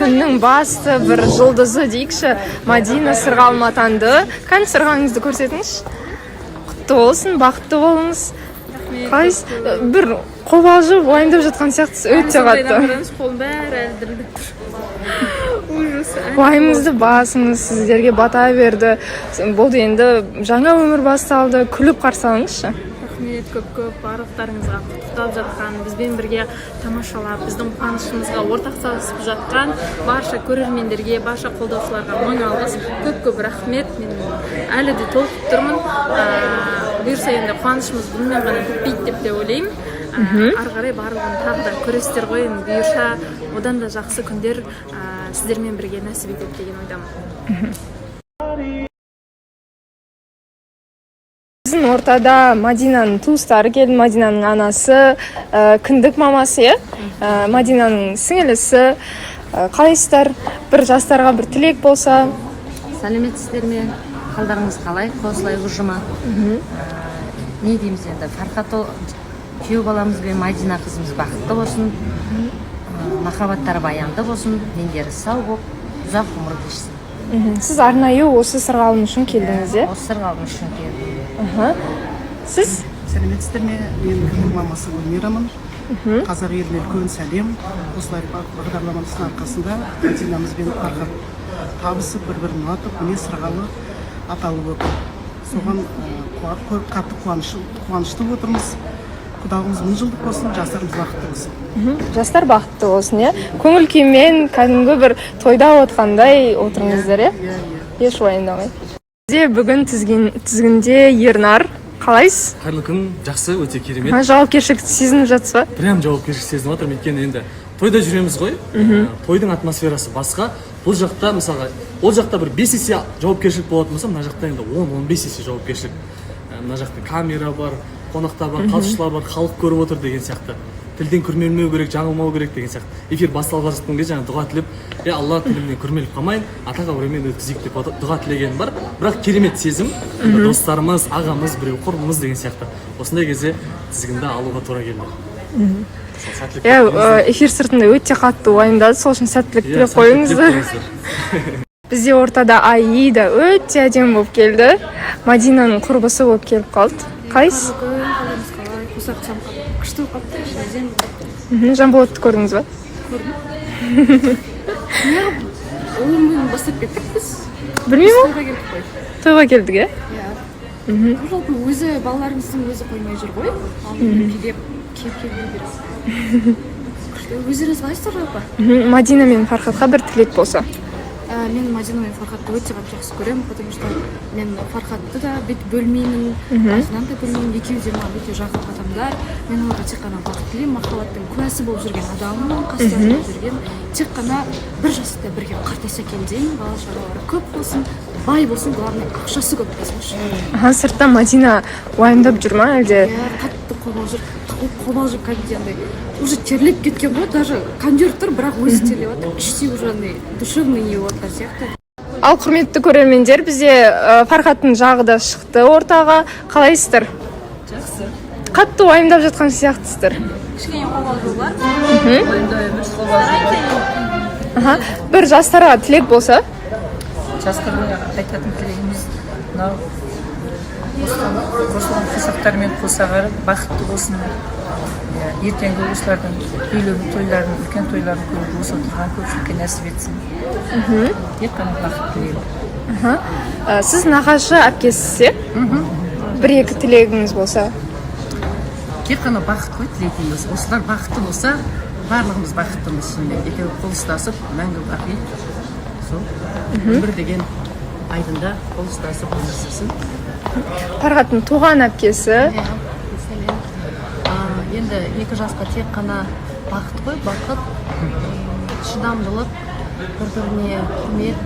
күннің басты бір жұлдызы дейікші, Мадина сырғалым атанды. Кәні сырғаңызды көрсетіңізші. Құтты болсын, бақытты болыңыз. Қайс, бір қобалжып уайымдап жатқан сияқтысыз, өте қатты. Қолым бәрі әлі дірілдеп тұр. Уайымыңызды басыңыз, сіздерге бата берді. Болды енді жаңа өмір басталды, күліп қарсы алыңызшы. Рахмет, көп барлықтарыңызға құттықтап жатқан, бізбен бірге тамашалап, біздің қуанышымызға ортақтасып жатқан барша көрермендерге, барша қолдаушыларға мың алғыс, көп рахмет. Мен әлі де толқып тұрмын. Бұйырса енді қуанышымыз бұнымен ғана бітпейді деп те ойлаймын. Ары қарай барлығын тағы да көресіздер ғой, бұйырса одан да жақсы күндер сіздермен бірге нәсіп етеді деген ойдамын. Біздің ортада Мадинаның туыстары келді, Мадинаның анасы, кіндік мамасы, Мадинаның сіңілісі. Қалайсыздар? Бір жастарға бір тілек болса. Сәлеметсіздер ме? Қалдарыңыз қалай? Қосылай ұжыма. Не дейміз енді? Фархат күйеу баламыз бен Мадина қызымыз бақытты болсын, махаббаттары баянды болсын, дендері сау болып, ұзақ ғұмыр кешсін. Сіз арнайы осы сырғалым үшін келдіңіз, е? Осы сырғалым үшін келдім. Сіз? Сәлеметсіздер ме? Мен кіндік мамасы Гүлмирамын. Қазақ еліне үлкен сәлем. Осылай бағдарламамыздың арқасында Мадинамыз бен Фархат табысып, бір-бірін ұнатып, міне сырғалы аталып отыр. Соған қатты қуанышты отырмыз. Құдағымыз 1000 жылдық болсын, жастарымыз бақытты болсын. Жастар бақытты болсын, е? Көңіл күймен кәдімгі бір тойда отқандай отырыңыздар, е? Еш уайымдамай. Бізде бүгін тізгінде Ернар. Қалайсыз? Қайырлы күн, жақсы, өте керемет. Жауапкершілікті сезініп жатсыз ба? Прям жауапкершілік сезініп жатырмын, өйткені енді тойда жүреміз ғой. Тойдың атмосферасы басқа. Бұл жақта мысалға, ол жақта бір 5 есе жауапкершілік болатын болса, мына жақта енді 10-15 есе жауапкершілік. Мына жақта камера бар, қонақтар бар, қатысушылар бар, халық көріп отыр деген сияқты. Тілден күрмелмеу керек, жаңылмау керек деген сияқты. Эфир басталып жатқан кезде жаңа дұға тілеп, Алла тілімнен күрмеліп қалмайын, атаға өрмен өткізейік деп дұға тілегенім бар. Бірақ керемет сезім, достарымыз, ағамыз, біреу құрбымыз деген сияқты. Осындай кезде тізгінді алуға тура келді. Эфир сыртында өте қатты уайымдады, сол үшін сәттілік тілеп қойыңыздар. Бізде ортада Аида өте әдемі болып келді. Мадинаның құрбысы болып келіп қалды. Қайсыз? Күшті қалыпты, Жанболатты көрдіңіз ба? Көрдім. Ойынмен бастап кеттік біз. Білмеймін? Тойға келдік қой. Тойға келдік, е? Жалпы өзі балаларымыздың өзі қоймай жүр ғой. Алдымен келіп береді. Өздеріңіз қалайсыздар жалпы? Мадина мен Фархатқа бір тілек болса. Мен Мадина мен Фархатты өте жақсы көремін, потому что мен Фархатты да бүйтіп бөлмеймін, Мадинаны да бөлмеймін, екеуі де маған өте жақын адамдар. Мен оларға тек қана бақыт тілеймін, махаббаттың куәсі болып жүрген адаммын, қастарында жүрген. Тек қана бір жаста бірге қартайса екен деймін, бала шағалары көп болсын, бай болсын, главное ақшасы көп болсын. Сыртта Мадина уайымдап жүр ма әлде? Қатты қобалжып кәдімгідей уже терлеп кеткен ғой, даже кондер тұр, бірақ өзі терлеп жатыр, іштей уже андай душевный не отыр сияқты. Ал құрметті көрермендер, бізде Фархаттың жағы да шықты ортаға. Қалайсыздар? Жақсы. Қатты уайымдап жатқан сияқтысыздар. Кішкене қобалжу бар. Ойында өмір қобалжу. Бір жастарға тілек болса? Жастарға айтатын тілегіміз мынау қосылған қосақтармен қосағары бақытты болсын. Ертеңгі осылардың үйлердің тойларын, үлкен тойларын көріп осы отырған көпшілікке нәсіп етсін. Тек қана бақыт тілеймін. Сіз нағашы әпкесіз, бір-екі тілегіңіз болса? Тек қана бақыт қой тілейтініміз. Осылар бақытты болса, барлығымыз бақыттымыз. Екеуі қол ұстасып, мәңгі бақи. Сол өмір деген айдында қол ұстасып өмір сүрсін. Фархаттың туған әпкесі. Енді екі жасқа тек қана бақыт қой, бақыт, шыдамдылық, бір-біріне құрмет,